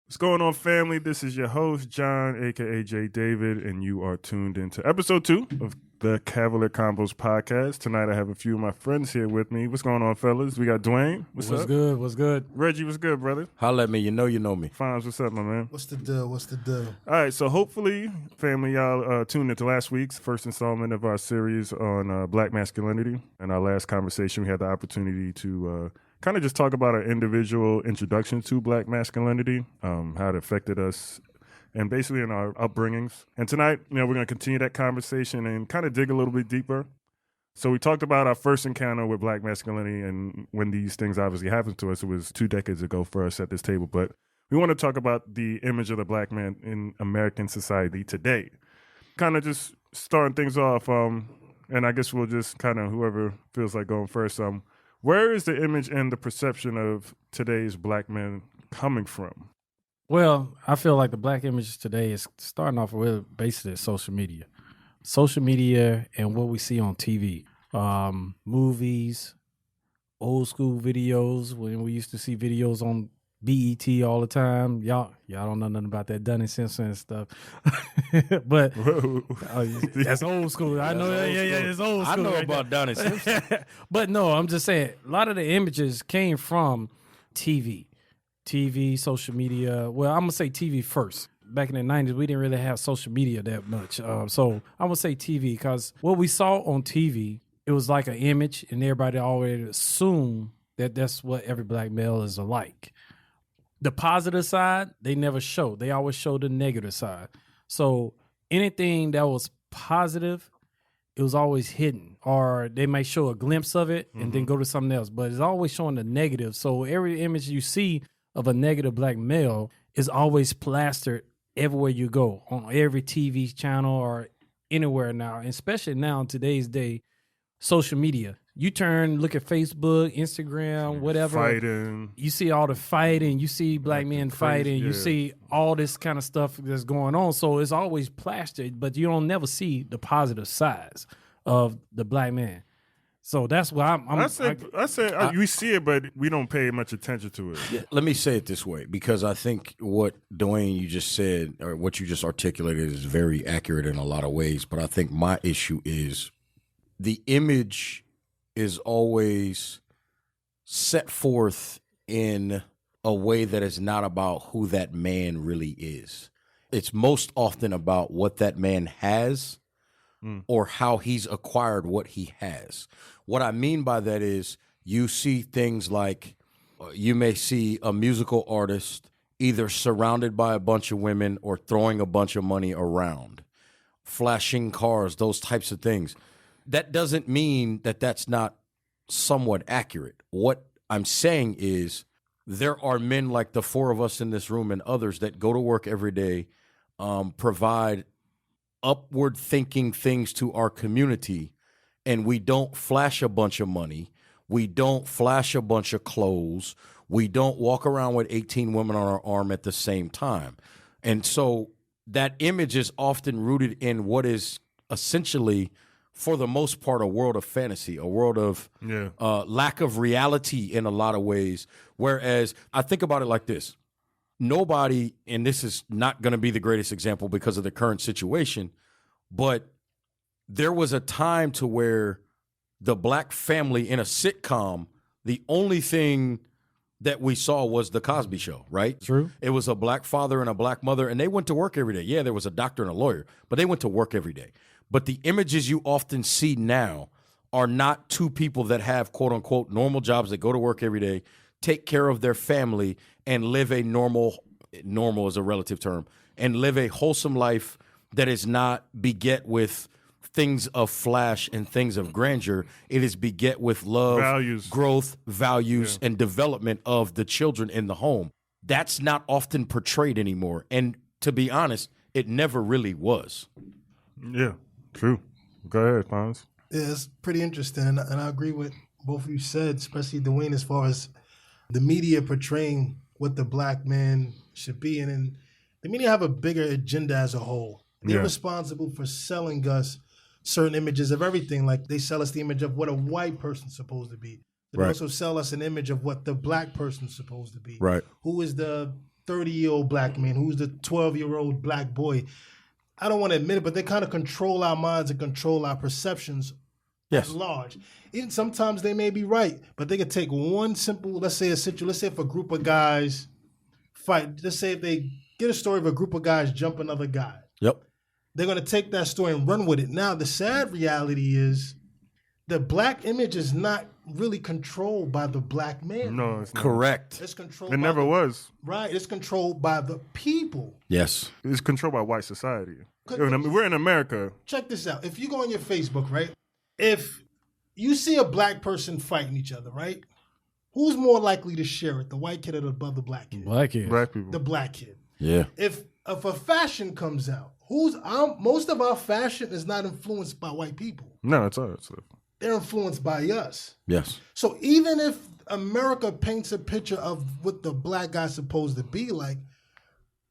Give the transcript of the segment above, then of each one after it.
What's going on, family? This is your host, John, a.k.a. Jaye David, and you are tuned into episode 2 of the Cavalier Convos podcast. Tonight, I have a few of my friends here with me. What's going on, fellas? We got Dwayne. What's up? Good? What's good? Reggie, what's good, brother? Holla at me. You know me. Fonz, what's up, my man? What's the deal? All right, so hopefully, family, y'all tuned into last week's first installment of our series on Black Masculinity. In our last conversation, we had the opportunity to kind of just talk about our individual introduction to Black masculinity, how it affected us, and basically in our upbringings. And tonight, we're going to continue that conversation and kind of dig a little bit deeper. So we talked about our first encounter with Black masculinity and when these things obviously happened to us. It was 2 decades ago for us at this table. But we want to talk about the image of the Black man in American society today. Kind of just starting things off, and I guess we'll just kind of, whoever feels like going first, where is the image and the perception of today's Black men coming from? Well, I feel like the Black image today is starting off with basically social media. Social media and what we see on TV. Movies, old school videos, when we used to see videos on BET all the time. Y'all don't know nothing about that Dunning Simpson and stuff. But that's old school. I know. It's old school. I know about Dunning Simpson. But no, I'm just saying, a lot of the images came from TV, social media. Well, I'm going to say TV first. Back in the 90s, we didn't really have social media that much. So I'm going to say TV because what we saw on TV, it was like an image, and everybody already assumed that that's what every Black male is alike. The positive side, they never show. They always show the negative side. So anything that was positive, it was always hidden. Or they might show a glimpse of it and then go to something else. But it's always showing the negative. So every image you see of a negative Black male is always plastered everywhere you go, on every TV channel or anywhere now. And especially now in today's day, social media. You look at Facebook, Instagram, whatever. Fighting. You see all the fighting. You see Black men fighting. You see all this kind of stuff that's going on. So it's always plastered, but you don't never see the positive sides of the Black man. So that's why I say we see it, but we don't pay much attention to it. Yeah, let me say it this way, because I think what Dwayne, you just said, or what you just articulated, is very accurate in a lot of ways. But I think my issue is the image is always set forth in a way that is not about who that man really is. It's most often about what that man has or how he's acquired what he has. What I mean by that is you see things like you may see a musical artist either surrounded by a bunch of women or throwing a bunch of money around, flashing cars, those types of things. That doesn't mean that that's not somewhat accurate. What I'm saying is there are men like the 4 of us in this room and others that go to work every day, provide upward thinking things to our community, and we don't flash a bunch of money. We don't flash a bunch of clothes. We don't walk around with 18 women on our arm at the same time. And so that image is often rooted in what is essentially, for the most part, a world of fantasy, a world of lack of reality in a lot of ways. Whereas I think about it like this. Nobody, and this is not going to be the greatest example because of the current situation, but there was a time to where the Black family in a sitcom, the only thing that we saw was the Cosby Show, right? True. It was a Black father and a Black mother, and they went to work every day. Yeah, there was a doctor and a lawyer, but they went to work every day. But the images you often see now are not 2 people that have, quote unquote, normal jobs, that go to work every day, take care of their family, and live a normal is a relative term, and live a wholesome life that is not beget with things of flash and things of grandeur. It is beget with love, values, growth, values, and development of the children in the home. That's not often portrayed anymore. And to be honest, it never really was. Yeah, true. Go ahead, Fonz. Yeah, it's pretty interesting, and I agree with both of you said, especially Dwayne, as far as the media portraying what the Black man should be. And the media have a bigger agenda as a whole. They're responsible for selling us certain images of everything. Like they sell us the image of what a white person's supposed to be. They also sell us an image of what the Black person's supposed to be. Right. Who is the 30-year-old black man? Who's the 12-year-old black boy? I don't want to admit it, but they kind of control our minds and control our perceptions at large. Even sometimes they may be right, but they could take one simple, let's say if a group of guys fight, let's say if they get a story of a group of guys jump another guy. Yep. They're going to take that story and run with it. Now, the sad reality is the black image is not really controlled by the black man. No, it's not. Correct. It's controlled. It never was. Right. It's controlled by the people. Yes. It's controlled by white society. We're in America. Check this out. If you go on your Facebook, right? If you see a black person fighting each other, right? Who's more likely to share it, the white kid or the black kid? Black kid. Black people. The black kid. Yeah. If a fashion comes out, most of our fashion is not influenced by white people. No, it's ours. They're influenced by us. Yes. So even if America paints a picture of what the black guy's supposed to be like,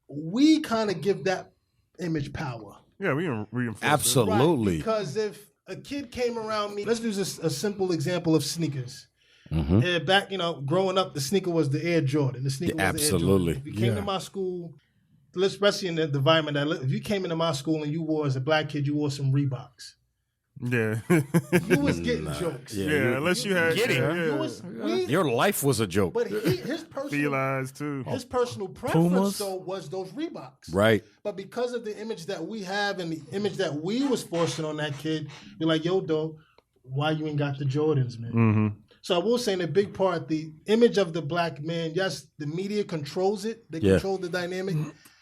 we kind of give that image power. Yeah, we reinforce Absolutely. Right? Because if a kid came around me, let's use a simple example of sneakers. Back, growing up, the sneaker was the Air Jordan. The sneaker was absolutely. the Air Jordan. If you came to my school, especially in the environment if you came into my school and you wore, as a black kid, you wore some Reeboks. Yeah. You was getting jokes. Yeah, unless you had Your life was a joke. But his personal felines too. His personal preference Pumas. though was those Reeboks. Right. But because of the image that we have and the image that we was forcing on that kid, you're like, yo, dog, why you ain't got the Jordans, man? Mm-hmm. So I will say in a big part, the image of the black man, yes, the media controls it. They control the dynamic.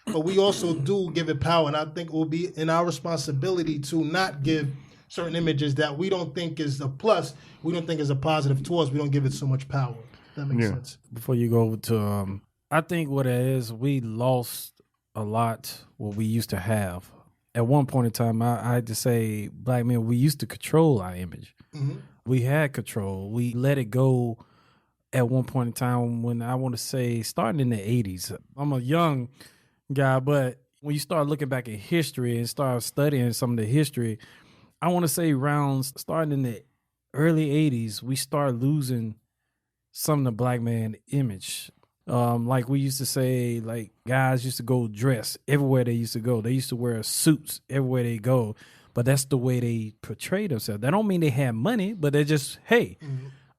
But we also do give it power. And I think it will be in our responsibility to not give certain images that we don't think is a plus, we don't think is a positive to us. We don't give it so much power. That makes sense. Before you go to, I think what it is, we lost a lot what we used to have. At one point in time, I had to say, black men, we used to control our image. Mm-hmm. We had control. We let it go at one point in time when I want to say starting in the 80s. I'm a young guy, but when you start looking back at history and start studying some of the history, I want to say starting in the early 80s, we start losing some of the black man image. Like we used to say, like guys used to go dress everywhere they used to go. They used to wear suits everywhere they go. But that's the way they portray themselves. That don't mean they have money, but they're just, hey,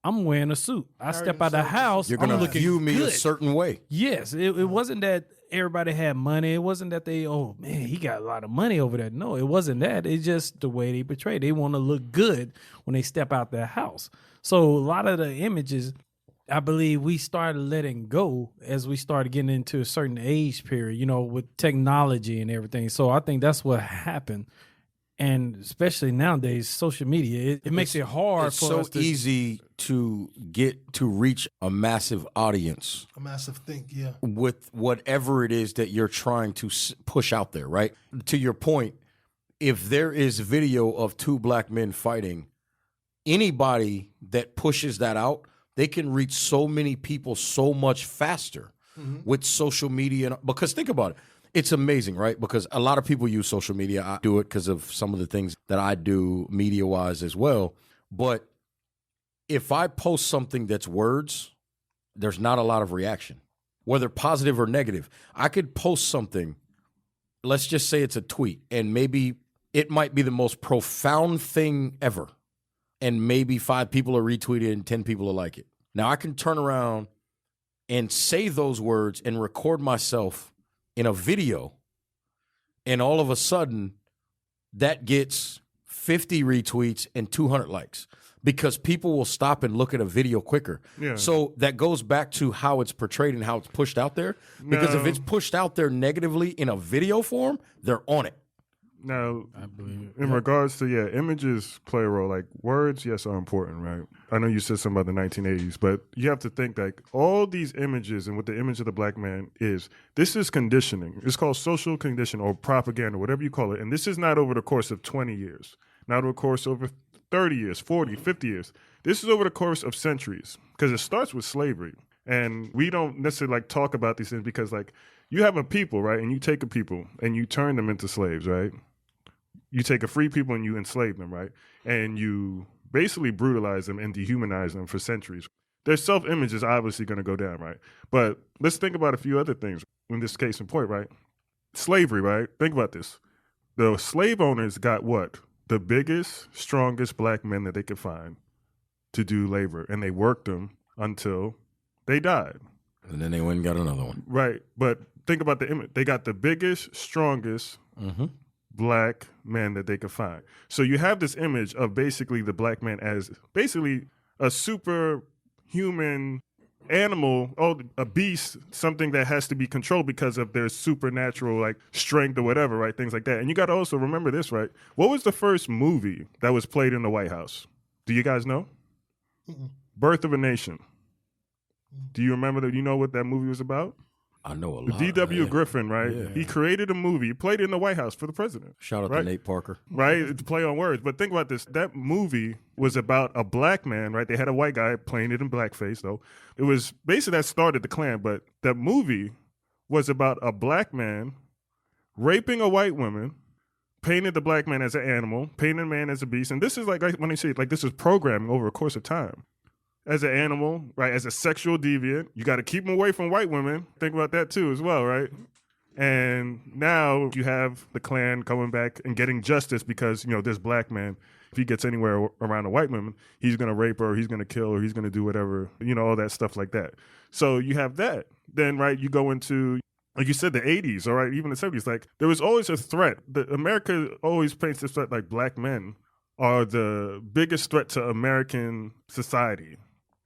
I'm wearing a suit. I step out the house, You're going to view me good. a certain way. Yes, it wasn't that everybody had money. It wasn't that they, oh, man, he got a lot of money over there. No, it wasn't that. It's just the way they portray. They want to look good when they step out their house. So a lot of the images, I believe we started letting go as we started getting into a certain age period, with technology and everything. So I think that's what happened. And especially nowadays, social media, it makes it hard for us to... It's so easy to get to reach a massive audience. A massive thing, yeah. With whatever it is that you're trying to push out there, right? To your point, if there is video of two black men fighting, anybody that pushes that out, they can reach so many people so much faster with social media. Because think about it. It's amazing, right? Because a lot of people use social media. I do it because of some of the things that I do media-wise as well. But if I post something that's words, there's not a lot of reaction, whether positive or negative. I could post something, let's just say it's a tweet, and maybe it might be the most profound thing ever, and maybe 5 people are retweeting and 10 people will like it. Now, I can turn around and say those words and record myself in a video, and all of a sudden that gets 50 retweets and 200 likes because people will stop and look at a video quicker. Yeah. So that goes back to how it's portrayed and how it's pushed out there. Because if it's pushed out there negatively in a video form, they're on it. Now, I believe in regards to, images play a role. Like words, yes, are important, right? I know you said something about the 1980s, but you have to think like all these images and what the image of the black man is, this is conditioning. It's called social conditioning or propaganda, whatever you call it. And this is not over the course of 20 years, not over the course over 30 years, 40, 50 years. This is over the course of centuries because it starts with slavery. And we don't necessarily talk about these things because you have a people, right? And you take a people and you turn them into slaves, right? You take a free people and you enslave them, right? And you basically brutalize them and dehumanize them for centuries. their self-image is obviously going to go down, right? But let's think about a few other things in this case in point, right? Slavery, right? Think about this. The slave owners got what? The biggest, strongest black men that they could find to do labor, and they worked them until they died. And then they went and got another one. Right. But think about the image. They got the biggest, strongest black men that they could find. So you have this image of basically the black man as basically a superhuman animal, a beast, something that has to be controlled because of their supernatural like strength or whatever, right? Things like that. And you got to also remember this, right? What was the first movie that was played in the White House? Do you guys know? Birth of a Nation. Do you remember that? You know what that movie was about? I know a lot. D.W. Griffin, right? Yeah. He created a movie, played it in the White House for the president. Shout out right? to Nate Parker. Right? To play on words. But think about this. That movie was about a black man, right? They had a white guy playing it in blackface, though. It was basically that started the Klan, but that movie was about a black man raping a white woman, painted the black man as an animal, painted the man as a beast. And this is like when they say, like, this is programming over a course of time. As an animal, right, as a sexual deviant, you got to keep him away from white women. Think about that too as well, right? And now you have the Klan coming back and getting justice because, this black man, if he gets anywhere around a white woman, he's going to rape her, or he's going to kill her, he's going to do whatever, all that stuff like that. So you have that. Then, right, you go into, like you said, the 80s, all right, even the 70s. Like, there was always a threat. America always paints this threat like black men are the biggest threat to American society.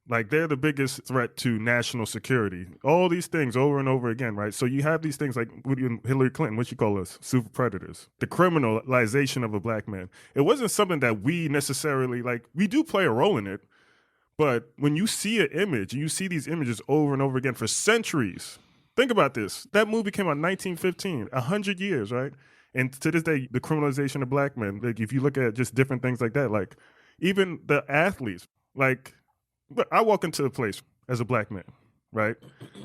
Like, they're the biggest threat to national security. All these things over and over again, right? So you have these things like Hillary Clinton, what she call us, super predators. The criminalization of a black man. It wasn't something that we necessarily, like, we do play a role in it, but when you see an image, and you see these images over and over again for centuries, think about this. That movie came out in 1915, 100 years, right? And to this day, the criminalization of black men, like, if you look at just different things like that, like, even the athletes, like, but I walk into a place as a black man, right?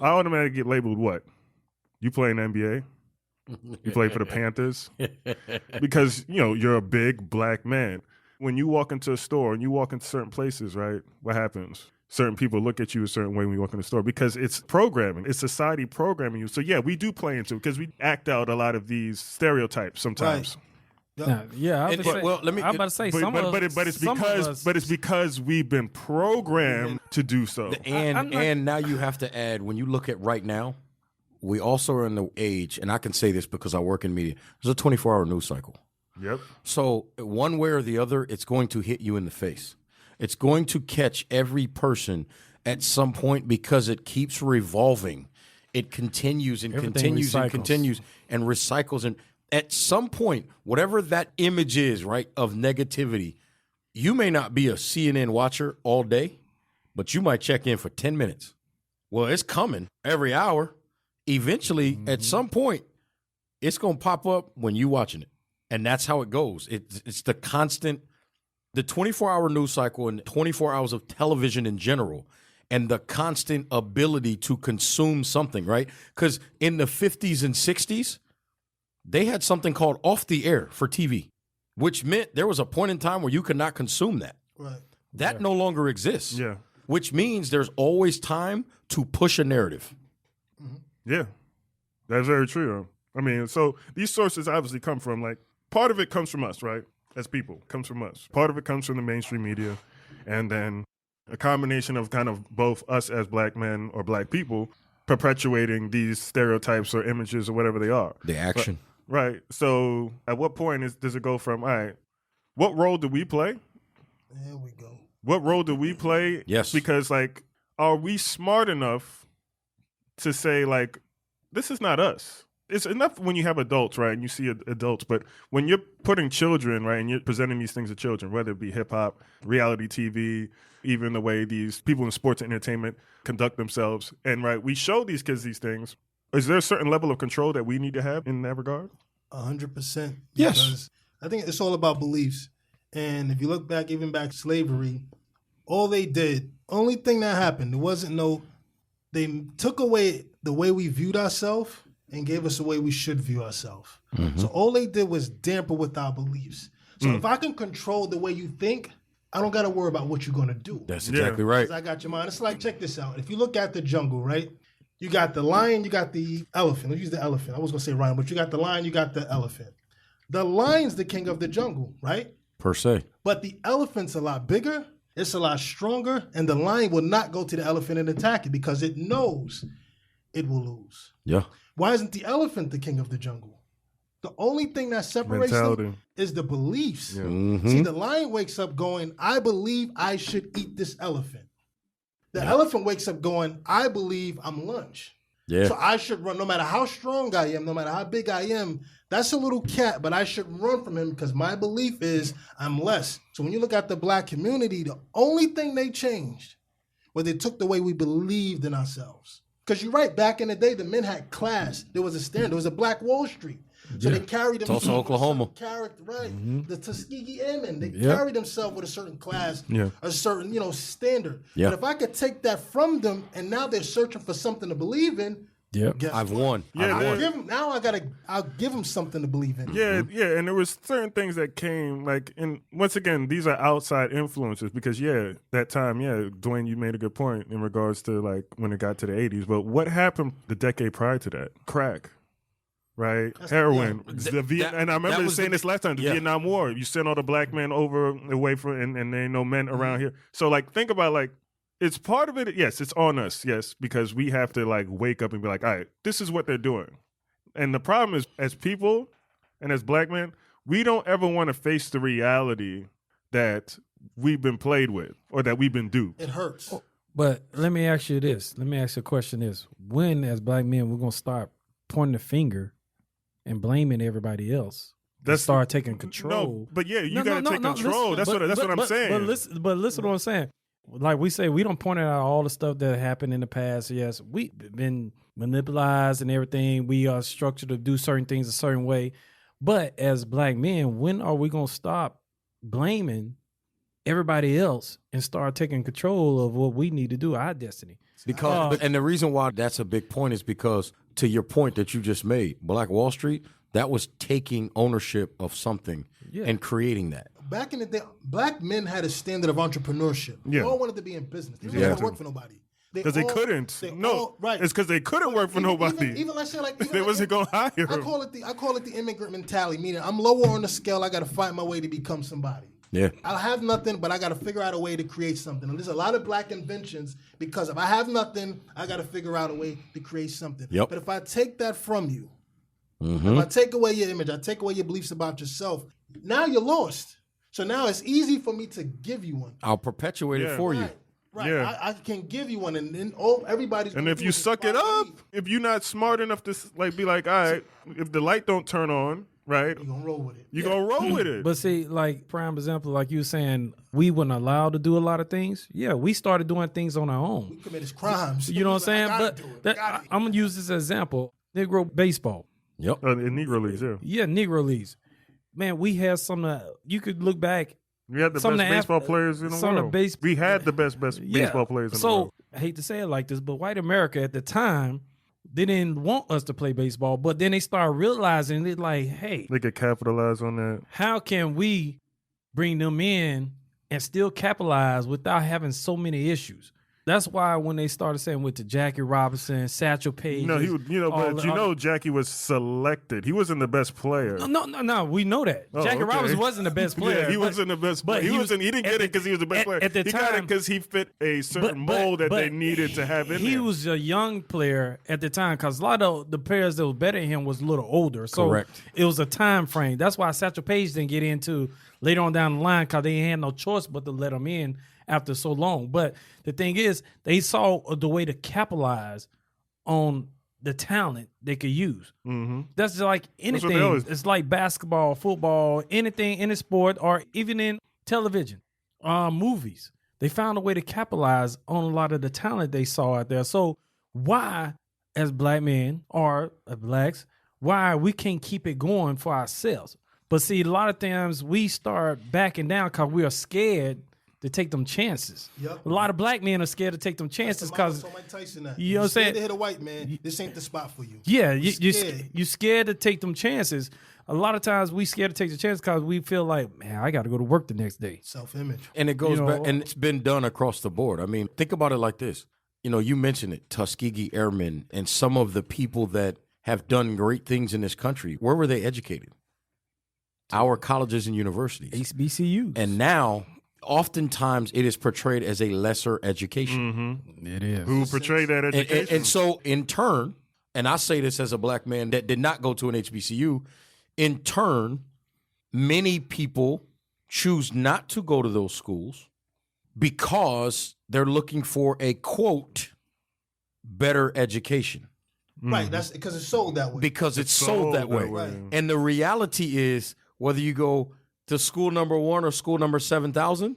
I automatically get labeled what? You play in the NBA? You play for the Panthers? Because, you're a big black man. When you walk into a store and you walk into certain places, right, what happens? Certain people look at you a certain way when you walk in the store because it's programming. It's society programming you. So, yeah, we do play into it because we act out a lot of these stereotypes sometimes. Right. Yeah, I'm about to say but it's because we've been programmed to do so. And now you have to add, when you look at right now, we also are in the age, and I can say this because I work in media, there's a 24-hour news cycle. Yep. So one way or the other, it's going to hit you in the face. It's going to catch every person at some point because it keeps revolving. It continues and continues and continues and recycles. And at some point, whatever that image is, right, of negativity, you may not be a CNN watcher all day, but you might check in for 10 minutes. Well, it's coming every hour. Eventually, at some point, it's going to pop up when you're watching it. And that's how it goes. It's the constant, the 24-hour news cycle and 24 hours of television in general, and the constant ability to consume something, right? Because in the 50s and 60s, they had something called off the air for TV, which meant there was a point in time where you could not consume that. Right. That no longer exists. Yeah. Which means there's always time to push a narrative. Yeah. That's very true. I mean, so these sources obviously come from, like, part of it comes from us, right? As people, comes from us. Part of it comes from the mainstream media. And then a combination of kind of both us as black men or black people perpetuating these stereotypes or images or whatever they are. The action. Right. So at what point does it go from, all right, what role do we play? There we go. What role do we play? Yes. Because, like, are we smart enough to say, like, this is not us? It's enough when you have adults, right, and you see adults, but when you're putting children, right, and you're presenting these things to children, whether it be hip-hop, reality TV, even the way these people in sports and entertainment conduct themselves, and, right, we show these kids these things. Is there a certain level of control that we need to have in that regard? 100%. Yes. Because I think it's all about beliefs. And if you look back, even back to slavery, all they did, only thing that happened, they took away the way we viewed ourselves and gave us the way we should view ourselves. So all they did was damper with our beliefs. So if I can control the way you think, I don't got to worry about what you're going to do. That's exactly right. 'Cause I got your mind. It's like, check this out. If you look at the jungle, right? You got the lion, you got the elephant. Let's use the elephant. I was going to say rhino, but you got the lion, you got the elephant. The lion's the king of the jungle, right? Per se. But the elephant's a lot bigger, it's a lot stronger, and the lion will not go to the elephant and attack it because it knows it will lose. Yeah. Why isn't the elephant the king of the jungle? The only thing that separates them is the beliefs. Yeah. Mm-hmm. See, the lion wakes up going, I believe I should eat this elephant. The elephant wakes up going, I believe I'm lunch. Yeah. So I should run no matter how strong I am, no matter how big I am. That's a little cat, but I should run from him because my belief is I'm less. So when you look at the black community, the only thing they changed was they took the way we believed in ourselves. Because you're right, back in the day, the men had class. There was a standard. There was a Black Wall Street. So they carried themselves Tulsa, Oklahoma. with a certain character, right? The Tuskegee Airmen, they carried themselves with a certain class, a certain, standard. Yeah. But if I could take that from them and now they're searching for something to believe in, guess I've what? won. Yeah, I've won. I'll give them something to believe in. Yeah, yeah, and there was certain things that came and once again, these are outside influences because that time, Dwayne, you made a good point in regards to like when it got to the 80s. But what happened the decade prior to that? Crack. Right, heroin. And I remember saying this last time. The Vietnam War. You sent all the black men away from, and there ain't no men around here. So like, think about like, it's part of it. Yes, it's on us. Yes, because we have to like wake up and be like, all right, this is what they're doing. And the problem is, as people and as black men, we don't ever want to face the reality that we've been played with or that we've been duped. It hurts. But let me ask you this. Let me ask you a question: when, as black men, we're gonna start pointing the finger and blaming everybody else? Let's start taking control. No, but you got to take control. That's what I'm saying. But listen to what I'm saying. Like we say, we don't point out all the stuff that happened in the past. Yes, we've been manipulated and everything. We are structured to do certain things a certain way. But as black men, when are we going to stop blaming everybody else and start taking control of what we need to do, our destiny? Because and the reason why that's a big point is because, to your point that you just made, Black Wall Street, that was taking ownership of something and creating that. Back in the day, black men had a standard of entrepreneurship. They all wanted to be in business. They didn't want to work for nobody. Because they couldn't. It's because they couldn't work for nobody. Even let's say like they wasn't going to hire them. I call it the immigrant mentality, meaning I'm lower on the scale. I got to find my way to become somebody. Yeah. I'll have nothing, but I got to figure out a way to create something. And there's a lot of black inventions because if I have nothing, I got to figure out a way to create something. Yep. But if I take that from you, if I take away your image, I take away your beliefs about yourself, now you're lost. So now it's easy for me to give you one. I'll perpetuate it for you. Right. Yeah. I can give you one, and then everybody's. And if you suck it up, if you're not smart enough to like be like, all right, if the light don't turn on, right, you're gonna roll with it. You're gonna roll with it. But see, like prime example, like you were saying, we weren't allowed to do a lot of things. Yeah, we started doing things on our own. We committed crimes. You know what I'm saying? But I'm gonna use this example: Negro Baseball. Yep. In Negro Leagues, Yeah, Negro Leagues. Man, we had you could look back. We had the best baseball players in the world. We had the best baseball players in the world. I hate to say it like this, but white America at the time, they didn't want us to play baseball, but then they started realizing it like, hey, they could capitalize on that. How can we bring them in and still capitalize without having so many issues? That's why when they started saying with the Jackie Robinson, Satchel Paige. No, Jackie was selected. He wasn't the best player. No. We know that. Jackie Robinson wasn't the best player. Yeah, he wasn't the best player. He didn't get it because he was the best player. At the he time, got it because he fit a certain mold that they needed to have in there. He was a young player at the time because a lot of the players that was better than him was a little older. So Correct. It was a time frame. That's why Satchel Paige didn't get into later on down the line because they had no choice but to let him in after so long. But the thing is, they saw the way to capitalize on the talent they could use. Mm-hmm. That's just like anything. It's like basketball, football, anything in a sport, or even in television, movies. They found a way to capitalize on a lot of the talent they saw out there. So why, as black men or blacks, why we can't keep it going for ourselves? But see, a lot of times we start backing down because we are scared to take them chances. Yep. A lot of black men are scared to take them chances because Mike Tyson that. You know what I'm saying? To hit a white man, this ain't the spot for you. Yeah, you're scared to take them chances. a lot of times we scared to take the chance because we feel like, man, I got to go to work the next day. Self-image. And it goes You know, back, and it's been done across the board. I mean, think about it like this. You know, you mentioned it, Tuskegee Airmen and some of the people that have done great things in this country. Where were they educated? Our colleges and universities. HBCUs. And now, oftentimes, it is portrayed as a lesser education. It is. Who portrayed that education? And so, in turn, and I say this as a black man that did not go to an HBCU, in turn, many people choose not to go to those schools because they're looking for a, quote, better education. Right, that's because it's sold that way. Because it's sold that way. Right. And the reality is, whether you go to school number 1 or school number 7,000,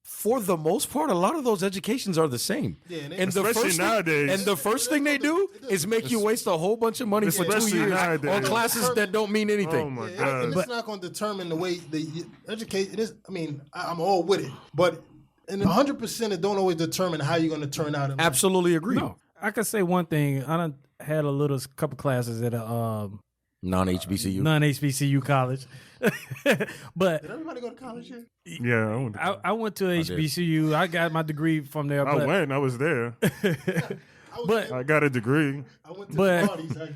for the most part, a lot of those educations are the same. Yeah, and especially nowadays. And the first thing they do is make you waste a whole bunch of money for 2 Especially years nowadays. on classes that don't mean anything. Oh my Yeah, God. and it's not going to determine the way they educate. It is. I mean, I'm all with it, but and 100% it don't always determine how you're going to turn out. In life. Absolutely agree. No, I can say one thing. I done had a little couple classes at a Non-HBCU. non-HBCU college, but Did everybody go to college here? Yeah, I went to I went to HBCU. I got my degree from there. I But, went. I was there. But I got a degree. I went to but- the parties. I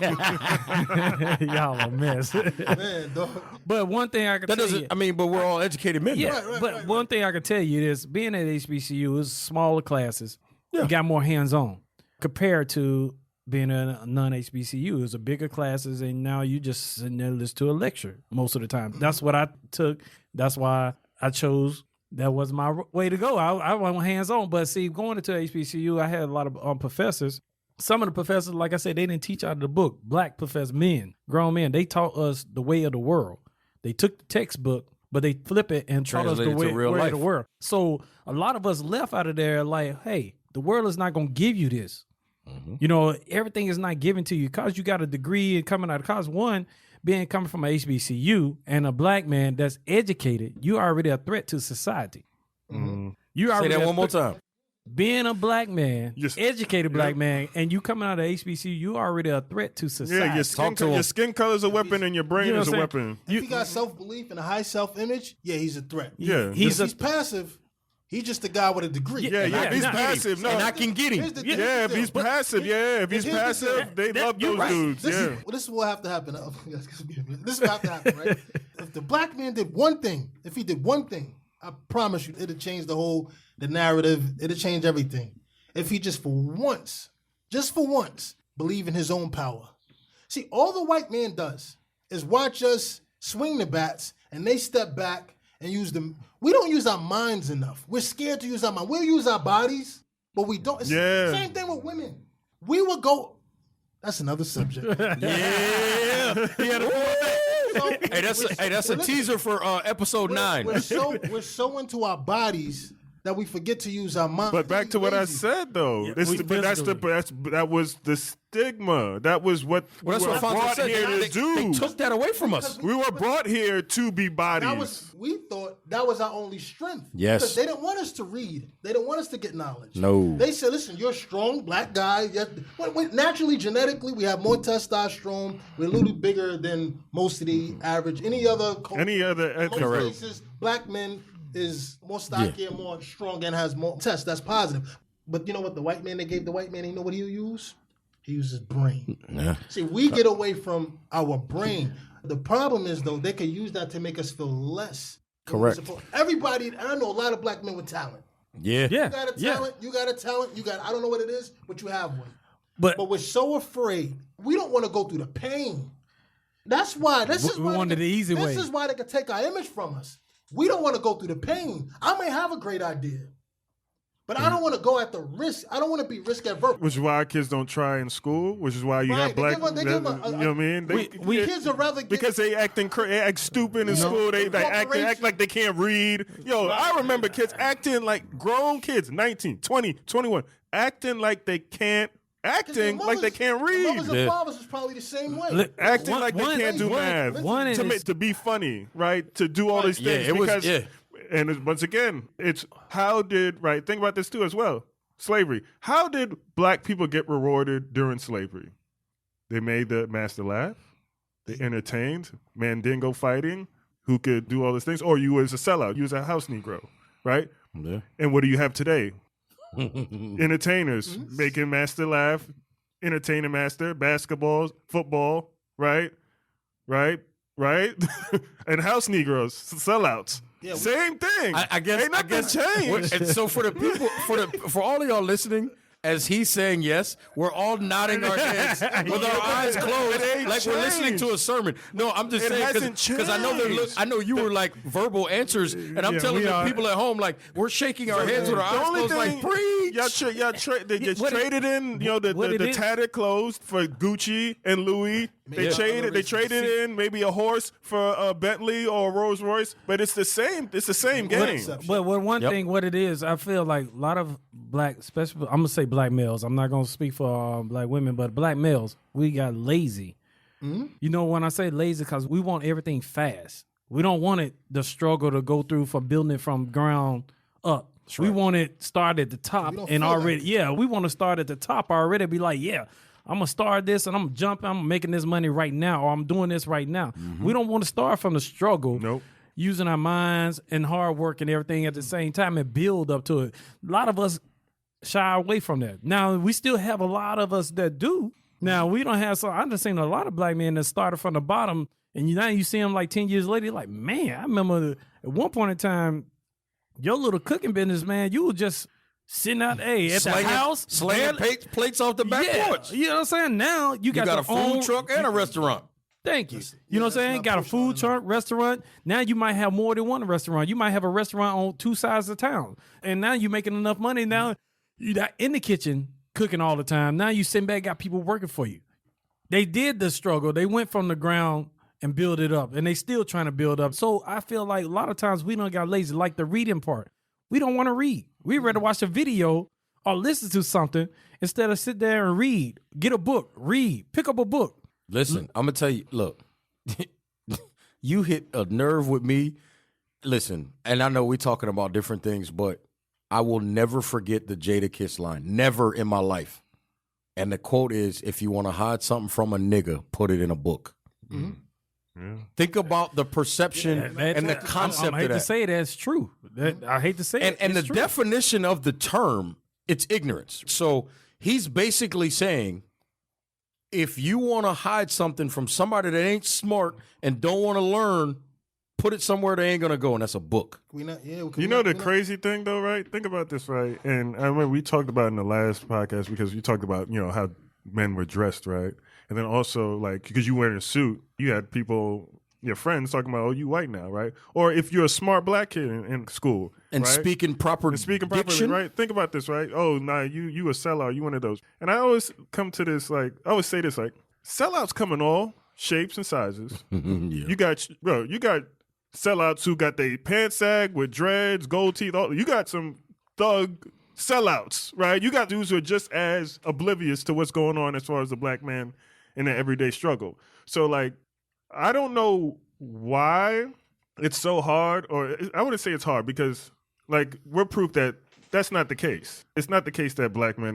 guess. y'all a mess. Man, dog. But one thing I can That tell you, doesn't, I mean, but we're all educated men. yeah. though. But one thing I can tell you is being at HBCU is smaller classes. You got more hands-on compared to being a non-HBCU. It's a bigger classes, and now you just sitting there listening to a lecture most of the time. That's what I took. That's why I chose. That was my way to go. I went hands-on. But see, going into HBCU, I had a lot of professors. Some of the professors, like I said, they didn't teach out of the book. Black professors, men, grown men, they taught us the way of the world. They took the textbook, but they flip it and taught us the Translated to way, real way of life. the world. So a lot of us left out of there like, hey, the world is not going to give you this. You know, everything is not given to you because you got a degree and coming out of college. One, coming from a HBCU and a black man that's educated, you are already a threat to society. You Say already that a one more threat. time. Being a black man, Yes. educated black man, and you coming out of HBCU, you already a threat to society. Yeah, your skin color is a weapon, and your brain You know is a what I'm weapon. If he got self-belief and a high self-image, yeah, he's a threat. Yeah, He's If he's passive, he's just a guy with a degree. yeah. yeah, If he's not- passive, no. And I can get him. Here's the Yeah, if he's deal. passive, if he's Here's the passive, deal. they love you're those right. dudes. This, Yeah. is, this is what have to happen. This is what have to happen, right? If the black man did one thing, if he did one thing, I promise you, it'd change the narrative. It'd change everything. If he just for once, believe in his own power. See, all the white man does is watch us swing the bats, and they step back and use them. We don't use our minds enough. We're scared to use our mind. We'll use our bodies, but we don't. It's Yeah. Same thing with women. We will go. That's another subject. Yeah. So, Hey, that's a teaser for episode 9. We're so into our bodies that we forget to use our mind. But back to what I said, though, that was the stigma. That was what we Well, that's were what Iphonzo brought said. here to They do. took that away from us. We were brought here to be bodies. We thought that was our only strength. Yes. Because they didn't want us to read. They didn't want us to get knowledge. No. They said, listen, you're a strong black guy. Naturally, genetically, we have more testosterone. We're a little bigger than most of the average. Any other Correct. races, black men is more stocky and more strong and has more test. That's positive. But you know what? The white man, they gave the white man, you know what he'll use? He uses brain. Yeah. See, we get away from our brain. The problem is, though, they can use that to make us feel less. Correct. Everybody, and I know a lot of black men with talent. Yeah. Yeah. You got a talent, you got a talent, I don't know what it is, but you have one. But But we're so afraid. We don't want to go through the pain. That's why. We wanted the easy way. This is why they can take our image from us. We don't want to go through the pain. I may have a great idea, but I don't want to go at the risk. I don't want to be risk averse. Which is why our kids don't try in school. Which is why you have Right, black. they give 'em you know what I mean? Kids would rather get because they act stupid in school. They act like they can't read. Yo, I remember kids acting like grown kids, 19, 20, 21, acting like they can't. Acting like they can't read. Mothers and fathers is probably the same way. Look, Acting One- like they one- can't do one- math. one is- To be funny, right? To do all these Yeah, things. it was- because, yeah. And once again, it's how did, right? Think about this too as well. Slavery. How did black people get rewarded during slavery? They made the master laugh. They entertained, mandingo fighting, who could do all these things. Or you was a sellout. You was a house Negro, right? Yeah. And what do you have today? Entertainers making master laugh, entertaining master, basketball, football, right? And house Negroes, sellouts. Yeah, same thing. I guess. Ain't nothing changed. And so for the people, for all of y'all listening, as he's saying yes, we're all nodding our heads with our eyes closed, like we're listening to a sermon. No, I'm just saying because I know I know you were like verbal answers, and I'm telling the people at home like we're shaking our heads with our eyes closed, like preach. They just traded in, the tattered clothes for Gucci and Louis. They traded in maybe a horse for a Bentley or a Rolls Royce, but it's the same. It's the same game. But one thing, what it is, I feel like a lot of black, especially I'm gonna say black males. I'm not gonna speak for black women, but black males, we got lazy. Mm-hmm. You know, when I say lazy, because we want everything fast. We don't want the struggle to go through for building it from ground up. We want it start at the top and already. We want to start at the top already. Be like, I'm going to start this and I'm jumping. I'm making this money right now, or I'm doing this right now. Mm-hmm. We don't want to start from the struggle. Nope. Using our minds and hard work and everything at the same time and build up to it. A lot of us shy away from that. Now, we still have a lot of us that do. Now, we don't have I've just seen a lot of black men that started from the bottom, and now you see them like 10 years later, you're like, man, I remember at one point in time, your little cooking business, man, you were just sitting out at the house. Slinging plates off the back porch. You know what I'm saying? Now you got a food truck and a restaurant. Thank you. You know what I'm saying? Got a food truck, restaurant. Now you might have more than one restaurant. You might have a restaurant on two sides of town. And now you're making enough money. Now you're not in the kitchen cooking all the time. Now you sitting back, got people working for you. They did the struggle. They went from the ground and build it up. And they still trying to build up. So I feel like a lot of times we don't got lazy, like the reading part. We don't want to read. We'd rather watch a video or listen to something instead of sit there and read. Get a book, read, pick up a book. Listen, I'm going to tell you, look, you hit a nerve with me. Listen, and I know we're talking about different things, but I will never forget the Jadakiss line. Never in my life. And the quote is, if you want to hide something from a nigga, put it in a book. Mm-hmm. Yeah. Think about the perception and the concept of that. I hate to say that's true. I hate to say it. And the definition of the term, it's ignorance. So he's basically saying, if you want to hide something from somebody that ain't smart and don't want to learn, put it somewhere they ain't going to go, and that's a book. The crazy thing, though, right? Think about this, right? And I remember we talked about in the last podcast because you talked about, how men were dressed, right? And then also, like, because you wearing a suit, you had people, your friends, talking about, oh, you white now, right? Or if you're a smart black kid in school. And right? speaking properly, right? Think about this, right? Oh, nah, you a sellout, you one of those. And I always come to this, like, I always say this, like, sellouts come in all shapes and sizes. Yeah. You got sellouts who got their pants sag with dreads, gold teeth. You got some thug sellouts, right? You got dudes who are just as oblivious to what's going on as far as the black man in the everyday struggle. So, like, I don't know why it's so hard, or I wouldn't say it's hard because, like, we're proof that that's not the case. It's not the case that black men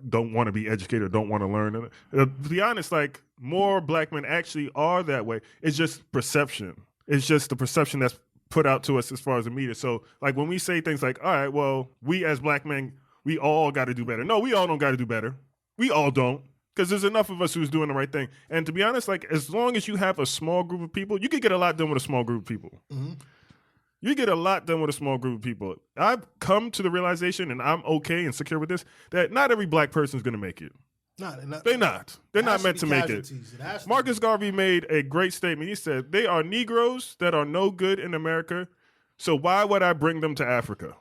don't want to be educated, don't want to learn. To be honest, like, more black men actually are that way. It's just perception. It's just the perception that's put out to us as far as the media. So, like, when we say things like, all right, well, we as black men, we all got to do better. No, we all don't got to do better. We all don't. Because there's enough of us who's doing the right thing. And to be honest, like, as long as you have a small group of people, you can get a lot done with a small group of people. Mm-hmm. You get a lot done with a small group of people. I've come to the realization, and I'm okay and secure with this, that not every black person is going to make it. They're not. They're not meant to make it. Marcus Garvey made a great statement. He said, they are Negroes that are no good in America, so why would I bring them to Africa?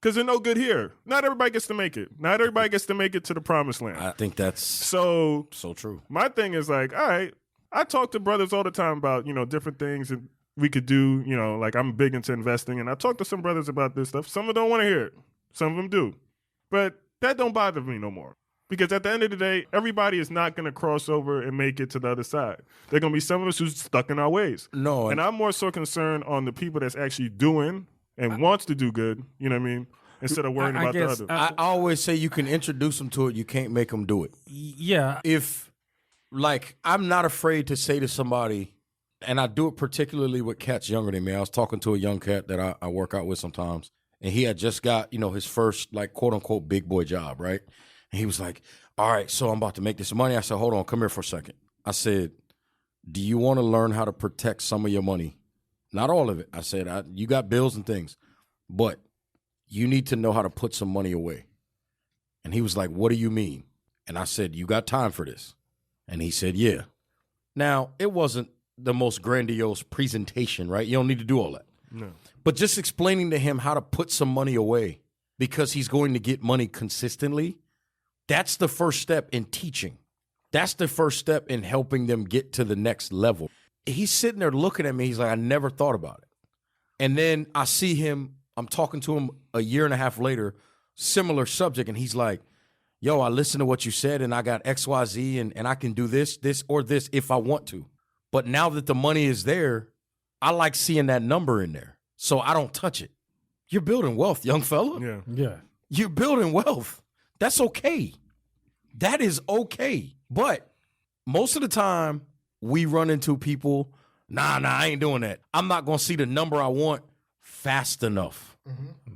Because they're no good here. Not everybody gets to make it. Not everybody gets to make it to the promised land. I think that's so true. My thing is, like, all right, I talk to brothers all the time about, different things and we could do, like, I'm big into investing, and I talk to some brothers about this stuff. Some of them don't want to hear it. Some of them do. But that don't bother me no more. Because at the end of the day, everybody is not going to cross over and make it to the other side. There are going to be some of us who's stuck in our ways. No. And I'm more so concerned on the people that's actually doing and wants to do good, you know what I mean? Instead of worrying about the others. I always say you can introduce them to it, you can't make them do it. Yeah. If like, I'm not afraid to say to somebody, and I do it particularly with cats younger than me. I was talking to a young cat that I work out with sometimes, and he had just got, his first, like, quote unquote, big boy job, right? And he was like, all right, so I'm about to make this money. I said, hold on, come here for a second. I said, do you want to learn how to protect some of your money? Not all of it. I said, you got bills and things, but you need to know how to put some money away. And he was like, what do you mean? And I said, you got time for this? And he said, yeah. Now, it wasn't the most grandiose presentation, right? You don't need to do all that. No. But just explaining to him how to put some money away because he's going to get money consistently, that's the first step in teaching. That's the first step in helping them get to the next level. He's sitting there looking at me. He's like, I never thought about it. And then I see him, I'm talking to him a year and a half later, similar subject, and he's like, yo, I listened to what you said, and I got XYZ, and I can do this, or this if I want to. But now that the money is there, I like seeing that number in there, so I don't touch it. You're building wealth, young fella. Yeah. Yeah. You're building wealth. That's okay. That is okay. But most of the time, we run into people, nah, I ain't doing that. I'm not going to see the number I want fast enough.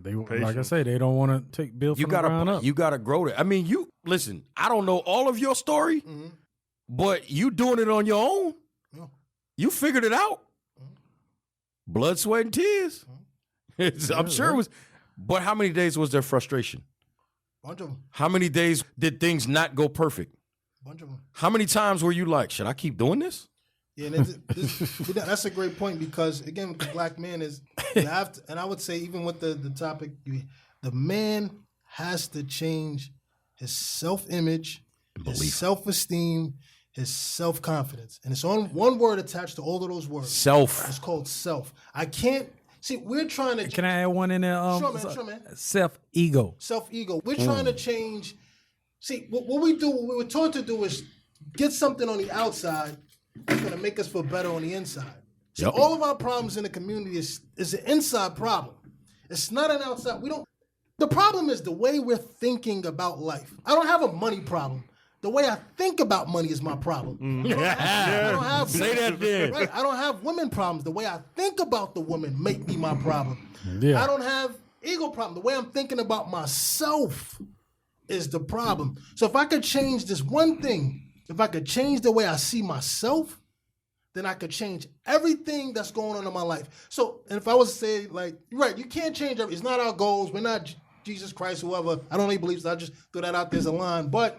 They, like I say, they don't want to take Bill from the ground up. You got to grow that. I mean, listen, I don't know all of your story, but you doing it on your own. Yeah. You figured it out. Blood, sweat, and tears. I'm sure it was. But how many days was there frustration? Bunch of them. How many days did things not go perfect? Bunch of them. How many times were you like, should I keep doing this? Yeah, and that's a great point because, again, with the black man is, you have to, and I would say even with the topic, the man has to change his self-image, his self-esteem, his self-confidence. And it's on one word attached to all of those words. Self. It's called self. I can't, see, we're trying to. Can I add one in there? Sure, man. Self-ego. Self-ego. We're trying to change. See, what we were taught to do is get something on the outside that's going to make us feel better on the inside. So all of our problems in the community is an inside problem. It's not an outside. The problem is the way we're thinking about life. I don't have a money problem. The way I think about money is my problem. I don't have Say that then. Right? I don't have women problems. The way I think about the woman make me my problem. Yeah. I don't have ego problem. The way I'm thinking about myself is the problem. So if I could change this one thing, if I could change the way I see myself, then I could change everything that's going on in my life. So, and if I was to say, like, you're right, you can't change everything. It's not our goals. We're not Jesus Christ, whoever. I don't really believe so. I just threw that out there as a line. But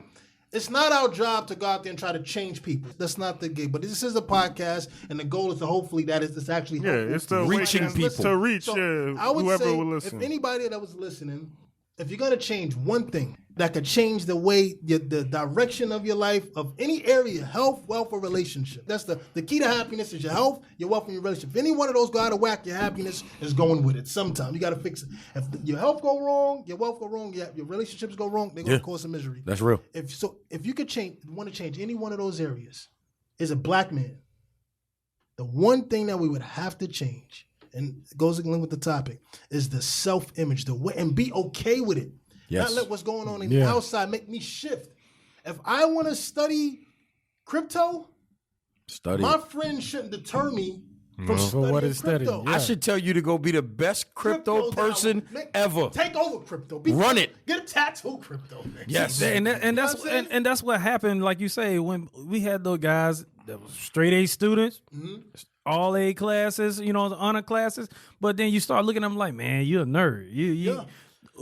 it's not our job to go out there and try to change people. That's not the gig. But this is a podcast, and the goal is to hopefully that it's actually helpful. It's to Reaching people. To reach I would whoever say will listen. if anybody that was listening, if you're going to change one thing that could change the way, the direction of your life, of any area, health, wealth, or relationship. That's the key to happiness is your health, your wealth, and your relationship. If any one of those go out of whack, your happiness is going with it. Sometime you got to fix it. If your health go wrong, your wealth go wrong, your relationships go wrong, they're going to cause some misery. That's real. If you could want to change any one of those areas, as a black man, the one thing that we would have to change, and it goes along with the topic, is the self-image, the way, and be okay with it. Yes. Not let what's going on in the outside make me shift. If I want to study crypto, my friend shouldn't deter me from studying what is crypto. studying? Yeah. I should tell you to go be the best crypto person ever. Take over crypto. Run it. Get a tattoo crypto. Yes. And that's what happened, like you say, when we had those guys that was straight A students, all A classes, honor classes, but then you start looking at them like, man, you're a nerd.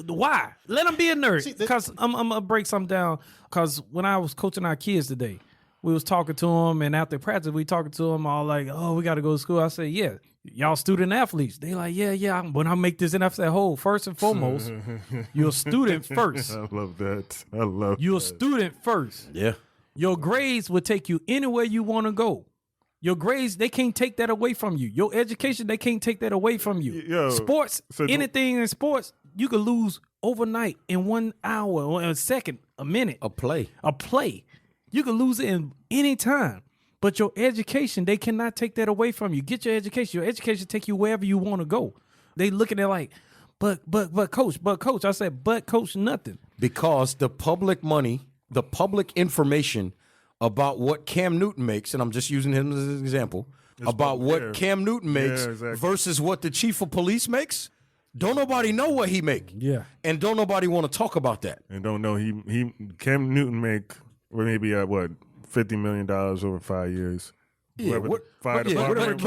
Why? Let them be a nerd. Because I'm going to break something down. Because when I was coaching our kids today, we was talking to them, and after practice, we talking to them all like, oh, we got to go to school. I said, yeah, y'all student athletes. They like, yeah. When I make this, and I said, first and foremost, you're a student first. I love that. You're a student first. Yeah. Your grades will take you anywhere you want to go. Your grades, they can't take that away from you. Your education, they can't take that away from you. Sports, anything in sports, you could lose overnight in 1 hour or a second, a minute. A play. You could lose it in any time. But your education, they cannot take that away from you. Get your education. Your education take you wherever you want to go. They looking at it like, but coach. I said, but coach, nothing. Because the public money, the public information about what Cam Newton makes, and I'm just using him as an example, about what Cam Newton makes versus what the chief of police makes, don't nobody know what he make. Yeah. And don't nobody want to talk about that. And don't know Cam Newton make maybe $50 million over 5 years. Yeah, But maybe make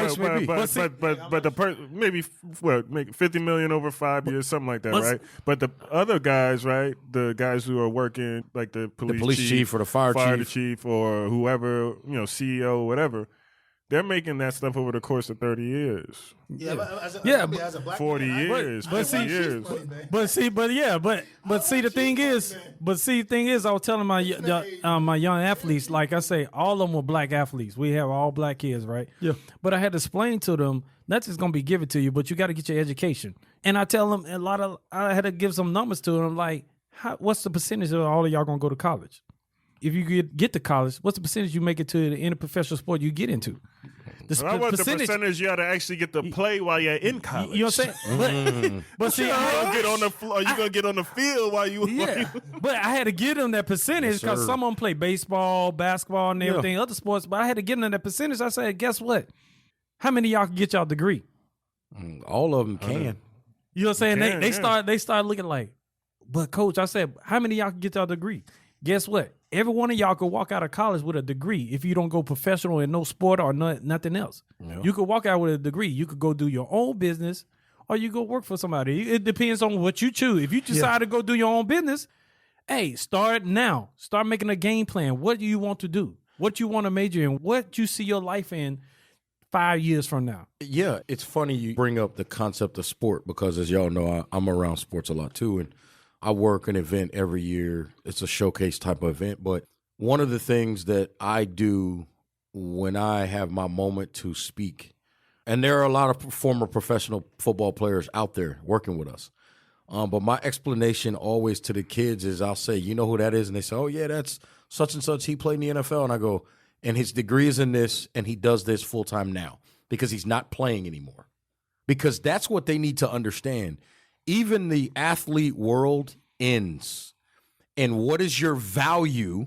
$50 million over 5 years, something like that, right? But the other guys, right? The guys who are working, like the police chief or the fire chief or whoever, CEO, whatever, they're making that stuff over the course of 30 years. As a black 40 man, years. But see, the thing is, I was telling my young athletes, like I say, all of them were black athletes. We have all black kids, right? Yeah. But I had to explain to them, that's just gonna be given to you, but you got to get your education. And I tell them I had to give some numbers to them, like, what's the percentage of all of y'all gonna go to college? If you get to college, what's the percentage you make it to the professional sport you get into? The percentage you ought to actually get to play while you're in college. You know what I'm saying? But see, you're gonna get on the floor. You're gonna get on the field while you. Yeah, but I had to give them that percentage because some of them play baseball, basketball, and everything other sports. But I had to give them that percentage. I said, guess what? How many of y'all can get y'all degree? All of them can. You know what I'm saying? They start looking like, but coach, I said, how many of y'all can get y'all degree? Guess what? Every one of y'all could walk out of college with a degree if you don't go professional in no sport or nothing else. Yeah. You could walk out with a degree. You could go do your own business or you go work for somebody. It depends on what you choose. If you decide to go do your own business, hey, start now. Start making a game plan. What do you want to do? What you want to major in? What you see your life in 5 years from now? Yeah, it's funny you bring up the concept of sport because, as y'all know, I'm around sports a lot too, and I work an event every year. It's a showcase type of event. But one of the things that I do when I have my moment to speak, and there are a lot of former professional football players out there working with us. But my explanation always to the kids is I'll say, you know who that is? And they say, oh, yeah, that's such and such. He played in the NFL. And I go, and his degree is in this, and he does this full time now because he's not playing anymore. Because that's what they need to understand. Even the athlete world ends. And what is your value?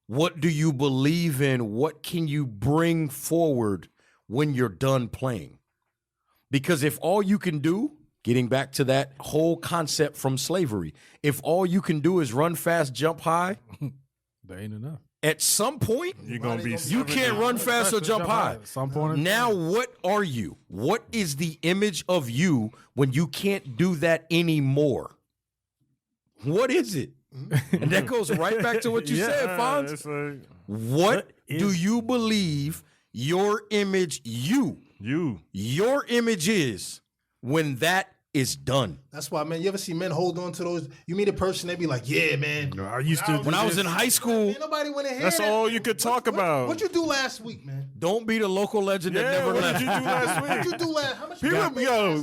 What do you believe in? What can you bring forward when you're done playing? Because if all you can do, getting back to that whole concept from slavery, if all you can do is run fast, jump high, that ain't enough. At some point, you're gonna be. You can't run fast or jump high. At some point. Now, what are you? What is the image of you when you can't do that anymore? What is it? And that goes right back to what you said, Fonz. What do you believe your image, your image is when that is done? That's why, man, you ever see men hold on to those? You meet a person, they be like, yeah, man. No, I used to. When I was in high school, man, nobody want to hear that's that. all you could talk about. What you do last week, man? Don't be the local legend that never what left. did you do last week? What you do last? How much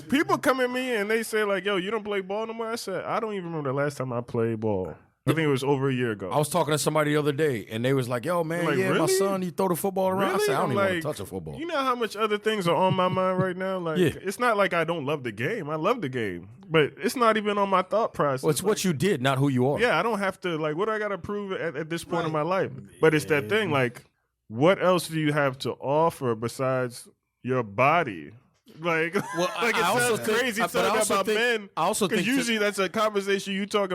People come at me and they say like, yo, you don't play ball no more? I said, I don't even remember the last time I played ball. I think it was over a year ago. I was talking to somebody the other day, and they was like, yo, man, like, my really? son, he throw the football around. Really? I said, I don't even like, want to touch a football. You know how much other things are on my mind right now? Like, it's not like I don't love the game. I love the game. But it's not even on my thought process. Well, it's what you did, not who you are. Yeah, I don't have to, like, what do I got to prove at this point in my life? But it's that thing, like, what else do you have to offer besides your body? Like, well, like it sounds crazy talking about men. I also think usually that's a conversation you talk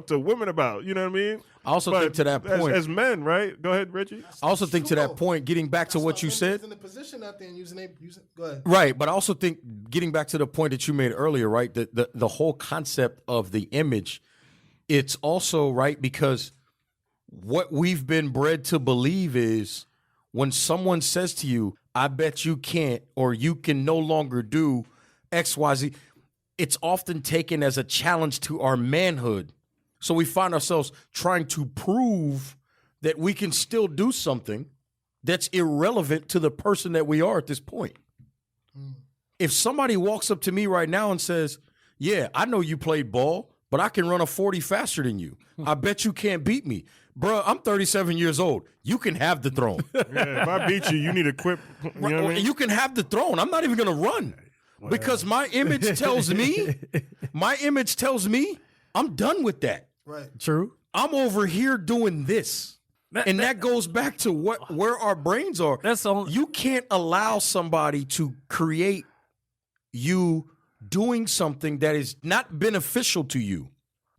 to women about. You know what I mean? I also think to that point, as men, right? Go ahead, Reggie. I also think to that point, getting back to what you said. In the position out there and using go ahead. Right, but I also think getting back to the point that you made earlier, right? The whole concept of the image, it's also right because what we've been bred to believe is when someone says to you, I bet you can't, or you can no longer do X, Y, Z, it's often taken as a challenge to our manhood. So we find ourselves trying to prove that we can still do something that's irrelevant to the person that we are at this point. If somebody walks up to me right now and says, yeah, I know you played ball, but I can run a 40 faster than you. I bet you can't beat me. Bruh, I'm 37 years old. You can have the throne. Yeah, if I beat you, you need to quit. You know what I mean? You can have the throne. I'm not even going to run because my image tells me, I'm done with that. Right. True. I'm over here doing this. And that goes back to where our brains are. You can't allow somebody to create you doing something that is not beneficial to you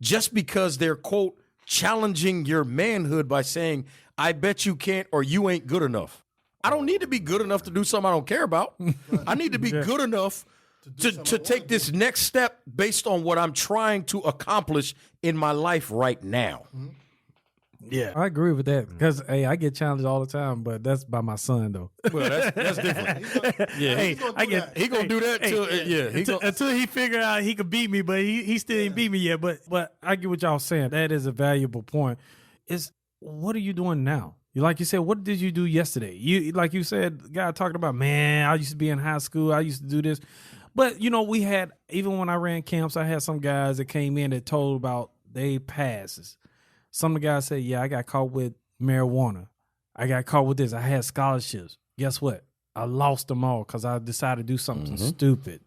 just because they're, quote, challenging your manhood by saying, I bet you can't or you ain't good enough. I don't need to be good enough to do something I don't care about. I need to be good enough to take this next step based on what I'm trying to accomplish in my life right now. Yeah, I agree with that because I get challenged all the time, but that's by my son though. Well, that's different. He gonna do that until he figure out he could beat me, but he still ain't beat me yet. But I get what y'all saying. That is a valuable point. Is what are you doing now? Like you said, what did you do yesterday? Like you said, the guy talking about, man, I used to be in high school. I used to do this. But, we had, even when I ran camps, I had some guys that came in that told about they passes. Some of the guys say, yeah, I got caught with marijuana. I got caught with this. I had scholarships. Guess what? I lost them all because I decided to do something stupid.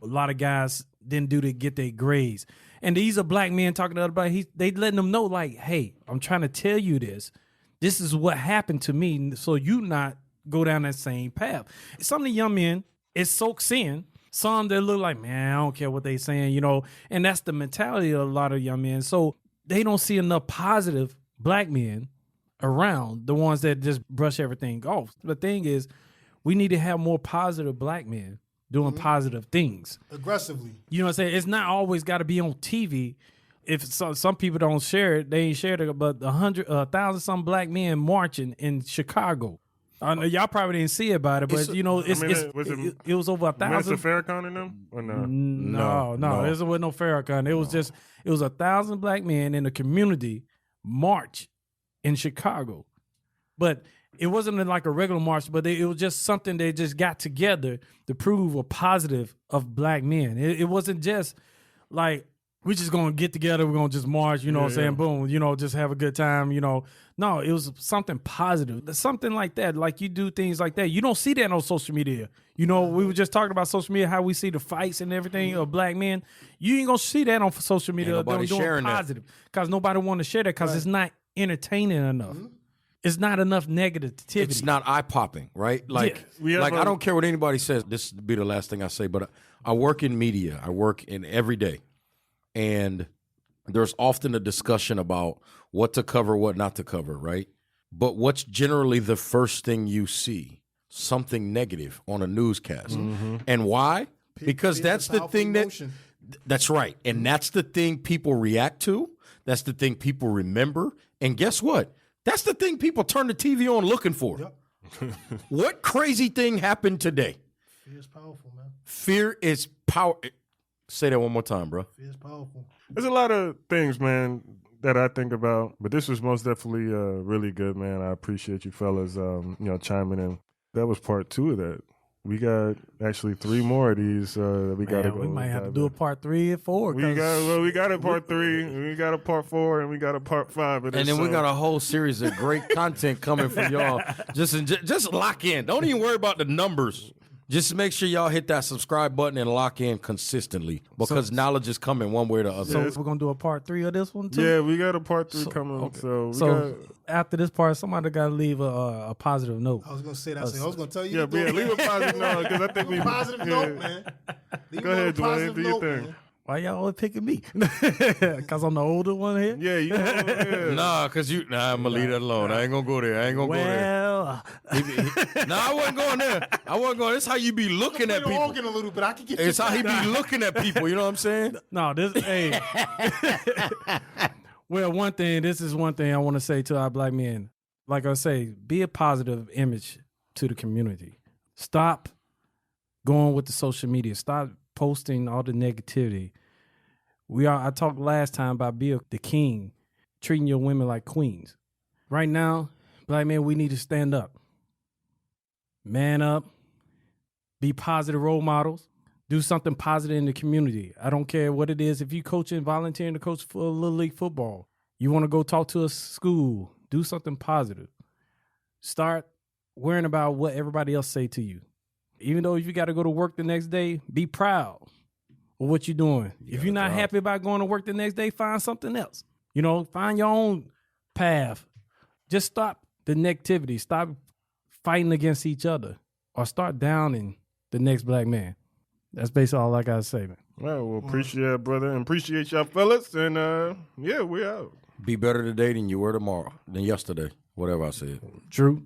A lot of guys didn't do to get their grades. And these are black men talking to other black. They letting them know, like, hey, I'm trying to tell you this. This is what happened to me, so you not go down that same path. Some of the young men, it soaks in. Some that look like, man, I don't care what they saying, and that's the mentality of a lot of young men. So they don't see enough positive black men around, the ones that just brush everything off. The thing is, we need to have more positive black men doing positive things. Aggressively. You know what I'm saying? It's not always got to be on TV. If some people don't share it, they ain't shared it, but 1,000 some black men marching in Chicago. I know y'all probably didn't see about it, but it was over 1,000. Mr. Farrakhan in them? Or no? No. There wasn't no Farrakhan. It was 1,000 black men in the community march in Chicago, but it wasn't like a regular march, but it was just something they just got together to prove a positive of black men. It wasn't just like, we're just going to get together, we're going to just march, what I'm saying, boom, just have a good time, No, it was something positive, something like that. Like you do things like that. You don't see that on social media. We were just talking about social media, how we see the fights and everything of black men. You ain't going to see that on social media. Nobody sharing positive because nobody want to share that because it's not entertaining enough. It's not enough negativity. It's not eye-popping, right? Like, I don't care what anybody says. This will be the last thing I say, but I work in media. I work in every day. And there's often a discussion about what to cover, what not to cover, right? But what's generally the first thing you see? Something negative on a newscast. And why? Because that's the thing that's right. And that's the thing people react to. That's the thing people remember. And guess what? That's the thing people turn the TV on looking for. Yep. What crazy thing happened today? Fear is powerful, man. Fear is power. Say that one more time, bro. Fear is powerful. There's a lot of things, man, that I think about, but this was most definitely really good, man. I appreciate you fellas, chiming in. That was part 2 of that. We got actually 3 more of these. We got to go. We might have to do a part 3 and 4. We got a part 3, we got a part 4, and we got a part 5. And then we got a whole series of great content coming from y'all. Just lock in. Don't even worry about the numbers. Just make sure y'all hit that subscribe button and lock in consistently because knowledge is coming one way or the other. So we're going to do a part 3 of this one too? Yeah, we got a part 3 coming. Okay. So after this part, somebody got to leave a positive note. I was going to say that. I was going to tell you. Yeah, leave a positive note because I think we positive note, man. Go ahead, Dwayne. Do your thing. Man. Why y'all always picking me? Because I'm the older one here? Yeah, Nah, because I'm going to leave that alone. I ain't going to go there. Go there. I wasn't going there. This is how you be looking at people. A little bit. I can get it's how he be looking at people. You know what I'm saying? No, hey. Well, this is one thing I want to say to our black men. Like I say, be a positive image to the community. Stop going with the social media. Stop posting all the negativity. I talked last time about being the king, treating your women like queens. Right now, black men, we need to stand up. Man up. Be positive role models. Do something positive in the community. I don't care what it is. If you coaching, volunteering to coach for Little League football, you want to go talk to a school, do something positive. Start worrying about what everybody else say to you. Even though if you got to go to work the next day, be proud of what you're doing. If you're not happy about going to work the next day, find something else. Find your own path. Just stop the negativity. Stop fighting against each other, or start downing the next black man. That's basically all I gotta say, man. Well, appreciate it, brother, and appreciate y'all fellas. And yeah, we out. Be better today than you were tomorrow, than yesterday. Whatever I said. True.